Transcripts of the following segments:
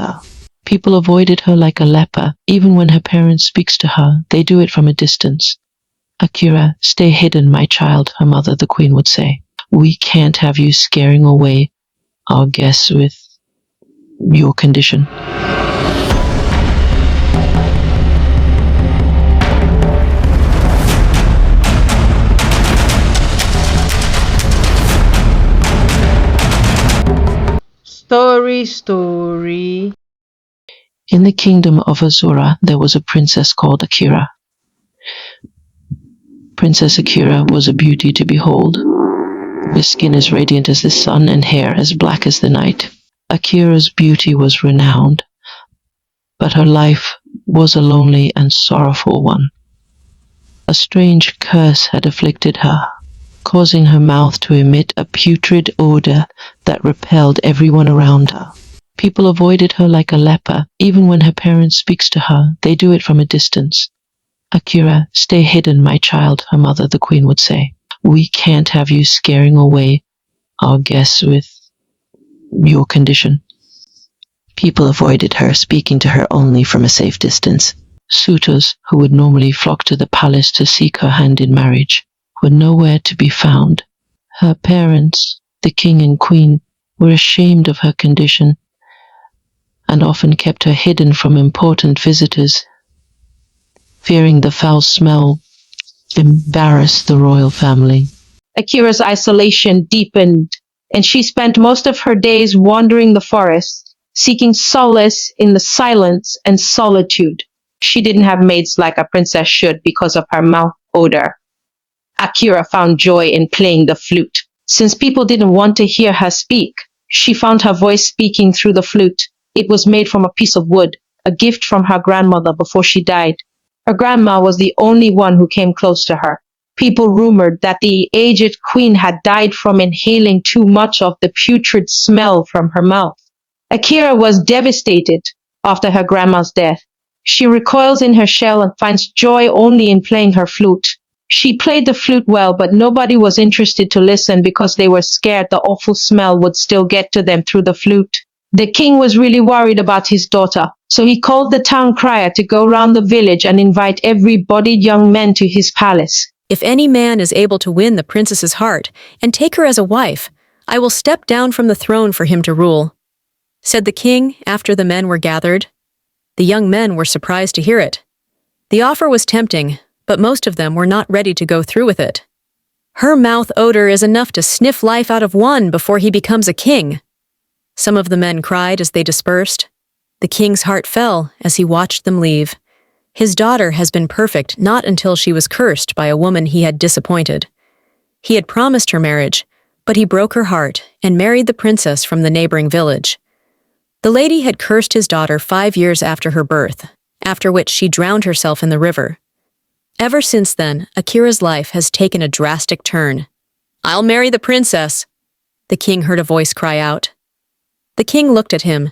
her. People avoided her like a leper. Even when her parents speaks to her, they do it from a distance. "Akira, stay hidden, my child," her mother, the queen, would say. "We can't have you scaring away our guests with your condition." Story. In the kingdom of Azura, there was a princess called Akira. Princess Akira was a beauty to behold. Her skin as radiant as the sun and hair as black as the night. Akira's beauty was renowned, but her life was a lonely and sorrowful one. A strange curse had afflicted her, causing her mouth to emit a putrid odor that repelled everyone around her. People avoided her like a leper. Even when her parents speaks to her, they do it from a distance. "Akira, stay hidden, my child," her mother, the queen, would say. "We can't have you scaring away our guests with your condition." People avoided her, speaking to her only from a safe distance. Suitors, who would normally flock to the palace to seek her hand in marriage, were nowhere to be found. Her parents, the king and queen, were ashamed of her condition and often kept her hidden from important visitors, fearing the foul smell embarrassed the royal family. Akira's isolation deepened, and she spent most of her days wandering the forest, seeking solace in the silence and solitude. She didn't have maids like a princess should because of her mouth odor. Akira found joy in playing the flute. Since people didn't want to hear her speak, she found her voice speaking through the flute. It was made from a piece of wood, a gift from her grandmother before she died. Her grandma was the only one who came close to her. People rumored that the aged queen had died from inhaling too much of the putrid smell from her mouth. Akira was devastated after her grandma's death. She recoils in her shell and finds joy only in playing her flute. She played the flute well, but nobody was interested to listen because they were scared the awful smell would still get to them through the flute. The king was really worried about his daughter, so he called the town crier to go round the village and invite every bodied young man to his palace. "If any man is able to win the princess's heart and take her as a wife, I will step down from the throne for him to rule," said the king after the men were gathered. The young men were surprised to hear it. The offer was tempting, but most of them were not ready to go through with it. "Her mouth odor is enough to sniff life out of one before he becomes a king," some of the men cried as they dispersed. The king's heart fell as he watched them leave. His daughter has been perfect not until she was cursed by a woman he had disappointed. He had promised her marriage, but he broke her heart and married the princess from the neighboring village. The lady had cursed his daughter 5 years after her birth, after which she drowned herself in the river. Ever since then, Akira's life has taken a drastic turn. "I'll marry the princess," the king heard a voice cry out. The king looked at him.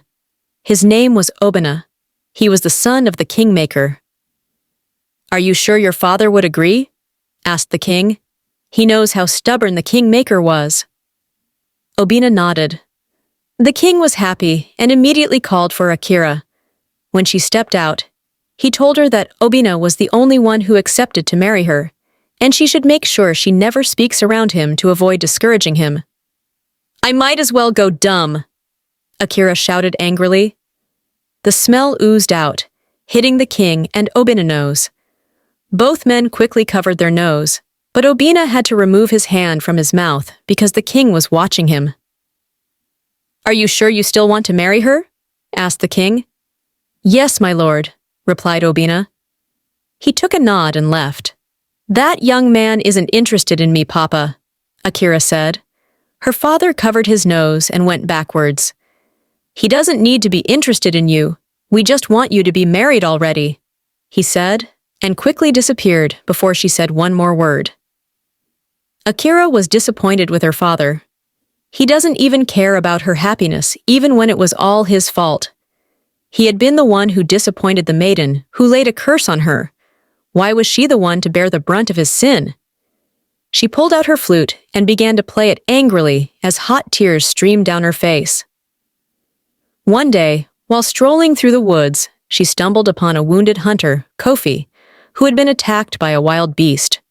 His name was Odour. He was the son of the kingmaker. "Are you sure your father would agree?" asked the king. "He knows how stubborn the kingmaker was." Odour nodded. The king was happy and immediately called for Akira. When she stepped out, he told her that Odour was the only one who accepted to marry her, and she should make sure she never speaks around him to avoid discouraging him. "I might as well go dumb," Akira shouted angrily. The smell oozed out, hitting the king and Odour's nose. Both men quickly covered their nose, but Odour had to remove his hand from his mouth because the king was watching him. "Are you sure you still want to marry her?" asked the king. "Yes, my lord," replied Odour. He took a nod and left. "That young man isn't interested in me, Papa," Akira said. Her father covered his nose and went backwards. "He doesn't need to be interested in you. We just want you to be married already," he said, and quickly disappeared before she said one more word. Akira was disappointed with her father. He doesn't even care about her happiness, even when it was all his fault. He had been the one who disappointed the maiden, who laid a curse on her. Why was she the one to bear the brunt of his sin? She pulled out her flute and began to play it angrily as hot tears streamed down her face. One day, While strolling through the woods, she stumbled upon a wounded hunter, Kofi, who had been attacked by a wild beast.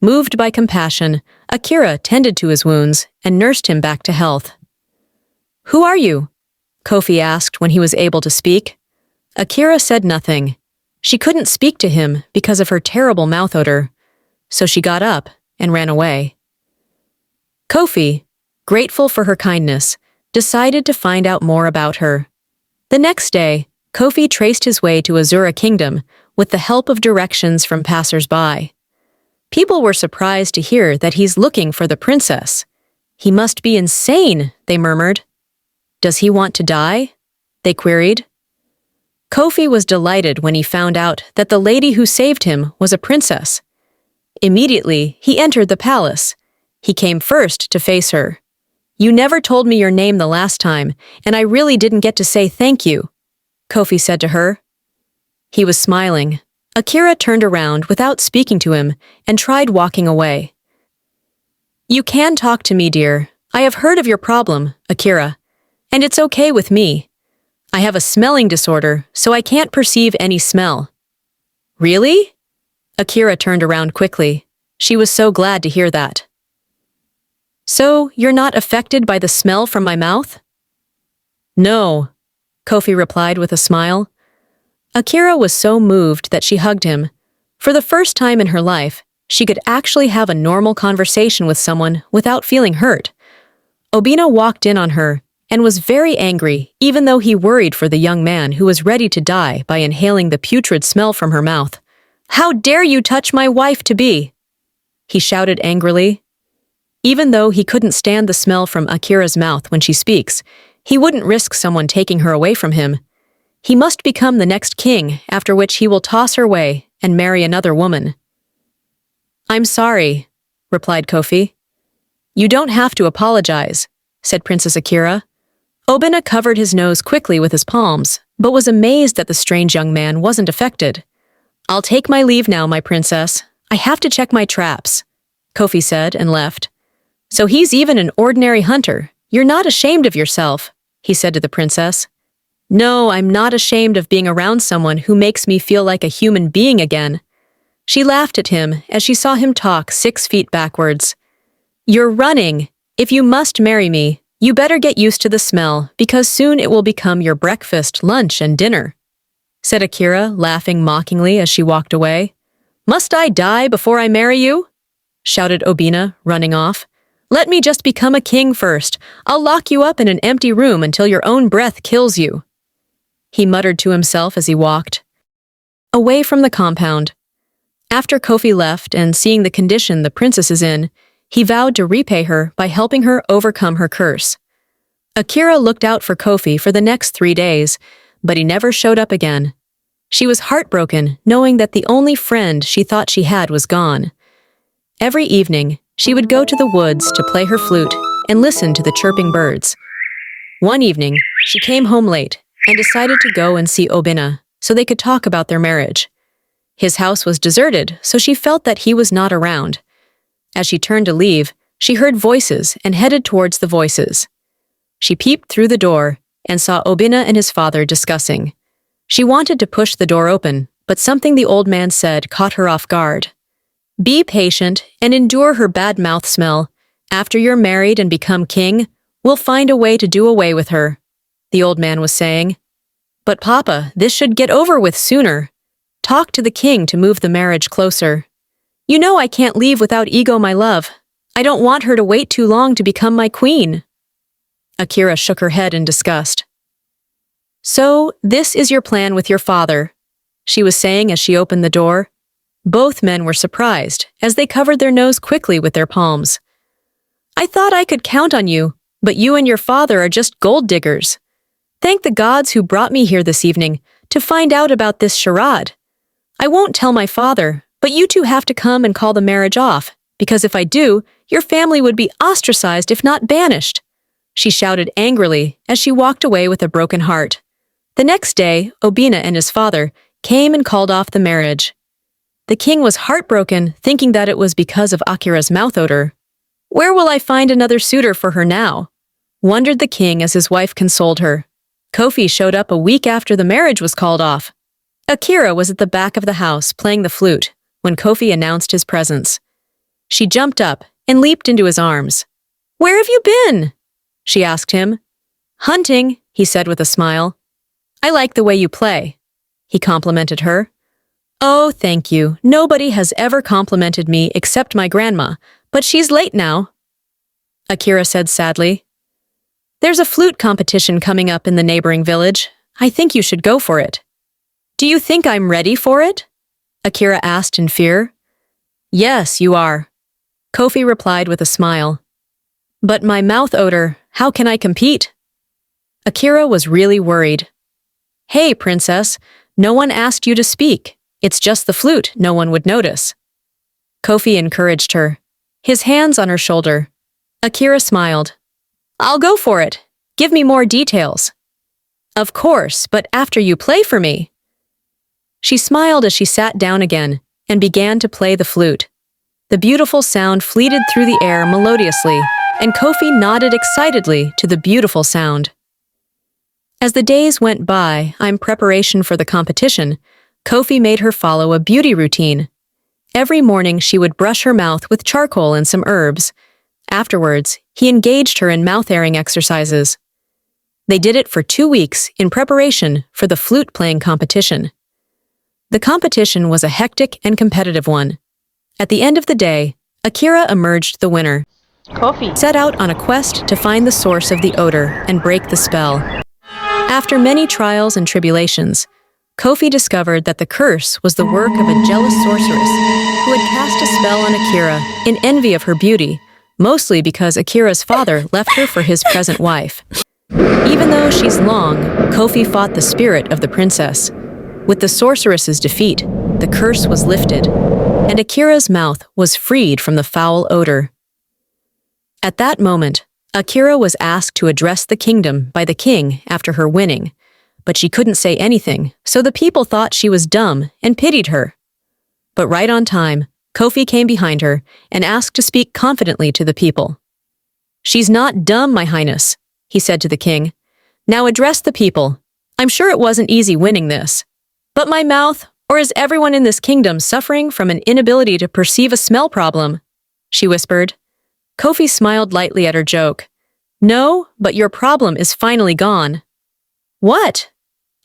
Moved by compassion, Akira tended to his wounds and nursed him back to health. "Who are you?" Kofi asked when he was able to speak. Akira said nothing. She couldn't speak to him because of her terrible mouth odor, so she got up and ran away. Kofi, grateful for her kindness, decided to find out more about her. The next day, Kofi traced his way to Azura Kingdom with the help of directions from passers-by. People were surprised to hear that he's looking for the princess. "He must be insane," they murmured. "Does he want to die?" they queried. Kofi was delighted when he found out that the lady who saved him was a princess. Immediately, he entered the palace. He came first to face her. "You never told me your name the last time, and I really didn't get to say thank you," Kofi said to her. He was smiling. Akira turned around without speaking to him and tried walking away. "You can talk to me, dear. I have heard of your problem, Akira, and it's okay with me. I have a smelling disorder, so I can't perceive any smell." "Really?" Akira turned around quickly. She was so glad to hear that. "So, you're not affected by the smell from my mouth?" "No," Kofi replied with a smile. Akira was so moved that she hugged him. For the first time in her life, she could actually have a normal conversation with someone without feeling hurt. Obina walked in on her and was very angry, even though he worried for the young man who was ready to die by inhaling the putrid smell from her mouth. "How dare you touch my wife-to-be?" he shouted angrily. Even though he couldn't stand the smell from Akira's mouth when she speaks, he wouldn't risk someone taking her away from him. He must become the next king, after which he will toss her away and marry another woman. "I'm sorry," replied Kofi. "You don't have to apologize," said Princess Akira. Obina covered his nose quickly with his palms, but was amazed that the strange young man wasn't affected. "I'll take my leave now, my princess. I have to check my traps," Kofi said and left. "So he's even an ordinary hunter. You're not ashamed of yourself," he said to the princess. "No, I'm not ashamed of being around someone who makes me feel like a human being again." She laughed at him as she saw him talk 6 feet backwards. "You're running. If you must marry me, you better get used to the smell, because soon it will become your breakfast, lunch, and dinner," said Akira, laughing mockingly as she walked away. "Must I die before I marry you?" shouted Obina, running off. "Let me just become a king first. I'll lock you up in an empty room until your own breath kills you," he muttered to himself as he walked away from the compound. After Kofi left and seeing the condition the princess is in, he vowed to repay her by helping her overcome her curse. Akira looked out for Kofi for the next 3 days, but he never showed up again. She was heartbroken, knowing that the only friend she thought she had was gone. Every evening, she would go to the woods to play her flute and listen to the chirping birds. One evening, she came home late and decided to go and see Obina so they could talk about their marriage. His house was deserted, so she felt that he was not around. As she turned to leave, she heard voices and headed towards the voices. She peeped through the door and saw Obina and his father discussing. She wanted to push the door open, but something the old man said caught her off guard. "Be patient and endure her bad mouth smell. After you're married and become king, we'll find a way to do away with her," the old man was saying. "But Papa, this should get over with sooner. Talk to the king to move the marriage closer. You know I can't leave without Ego, my love. I don't want her to wait too long to become my queen." Akira shook her head in disgust. "So, this is your plan with your father," she was saying as she opened the door. Both men were surprised, as they covered their nose quickly with their palms. "I thought I could count on you, but you and your father are just gold diggers. Thank the gods who brought me here this evening to find out about this charade. I won't tell my father, but you two have to come and call the marriage off, because if I do, your family would be ostracized if not banished," she shouted angrily as she walked away with a broken heart. The next day, Obina and his father came and called off the marriage. The king was heartbroken, thinking that it was because of Akira's mouth odor. "Where will I find another suitor for her now?" wondered the king as his wife consoled her. Kofi showed up a week after the marriage was called off. Akira was at the back of the house playing the flute when Kofi announced his presence. She jumped up and leaped into his arms. "Where have you been?" she asked him. "Hunting," he said with a smile. "I like the way you play," he complimented her. "Oh, thank you. Nobody has ever complimented me except my grandma, but she's late now," Akira said sadly. "There's a flute competition coming up in the neighboring village. I think you should go for it." "Do you think I'm ready for it?" Akira asked in fear. "Yes, you are," Kofi replied with a smile. "But my mouth odor, how can I compete?" Akira was really worried. "Hey, princess, no one asked you to speak. It's just the flute no one would notice." Kofi encouraged her, his hands on her shoulder. Akira smiled. "I'll go for it. Give me more details." "Of course, but after you play for me." She smiled as she sat down again and began to play the flute. The beautiful sound fleeted through the air melodiously, and Kofi nodded excitedly to the beautiful sound. As the days went by, in preparation for the competition, Kofi made her follow a beauty routine. Every morning she would brush her mouth with charcoal and some herbs. Afterwards, he engaged her in mouth-airing exercises. They did it for 2 weeks in preparation for the flute-playing competition. The competition was a hectic and competitive one. At the end of the day, Akira emerged the winner. Kofi Set out on a quest to find the source of the odor and break the spell. After many trials and tribulations, Kofi discovered that the curse was the work of a jealous sorceress who had cast a spell on Akira in envy of her beauty, mostly because Akira's father left her for his present wife. Even though she's long, Kofi fought the spirit of the princess. With the sorceress's defeat, the curse was lifted, and Akira's mouth was freed from the foul odor. At that moment, Akira was asked to address the kingdom by the king after her winning, but she couldn't say anything, so the people thought she was dumb and pitied her. But right on time, Kofi came behind her and asked to speak confidently to the people. "She's not dumb, my highness," he said to the king. "Now address the people. I'm sure it wasn't easy winning this. But my mouth, or is everyone in this kingdom suffering from an inability to perceive a smell problem?" she whispered. Kofi smiled lightly at her joke. "No, but your problem is finally gone." "What?"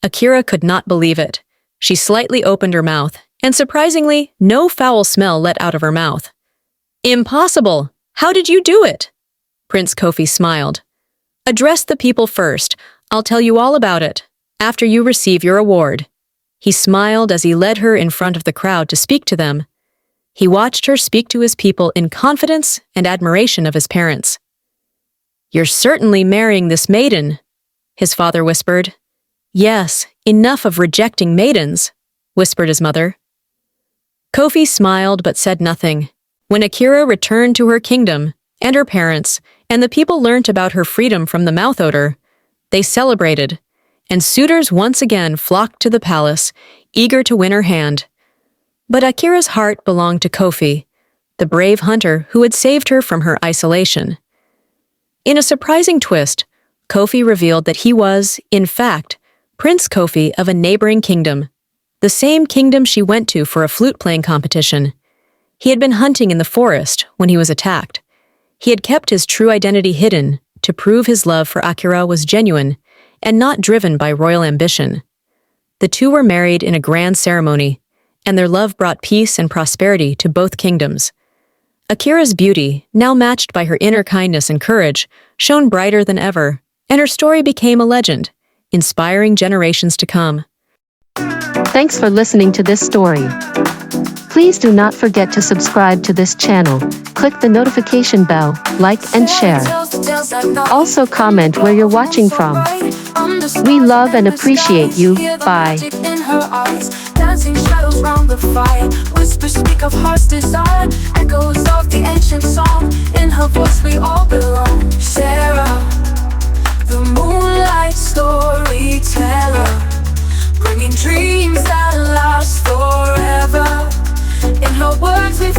Akira could not believe it. She slightly opened her mouth, and surprisingly, no foul smell let out of her mouth. "Impossible! How did you do it?" Prince Kofi smiled. "Address the people first. I'll tell you all about it, after you receive your award." He smiled as he led her in front of the crowd to speak to them. He watched her speak to his people in confidence and admiration of his parents. "You're certainly marrying this maiden," his father whispered. "Yes, enough of rejecting maidens," whispered his mother. Kofi smiled but said nothing. When Akira returned to her kingdom, and her parents, and the people learnt about her freedom from the mouth odor, they celebrated, and suitors once again flocked to the palace, eager to win her hand. But Akira's heart belonged to Kofi, the brave hunter who had saved her from her isolation. In a surprising twist, Kofi revealed that he was, in fact, Prince Kofi of a neighboring kingdom, the same kingdom she went to for a flute-playing competition. He had been hunting in the forest when he was attacked. He had kept his true identity hidden to prove his love for Akira was genuine and not driven by royal ambition. The two were married in a grand ceremony, and their love brought peace and prosperity to both kingdoms. Akira's beauty, now matched by her inner kindness and courage, shone brighter than ever, and her story became a legend, inspiring generations to come. Thanks for listening to this story. Please do not forget to subscribe to this channel, click the notification bell, like and share. Also comment where you're watching from. We love and appreciate you. Bye. Dancing shadows round the fire, whispers speak of heart's desire, echoes of the ancient song, in her voice we all belong. Sarah, the moonlight storyteller, bringing dreams that last forever. In her words we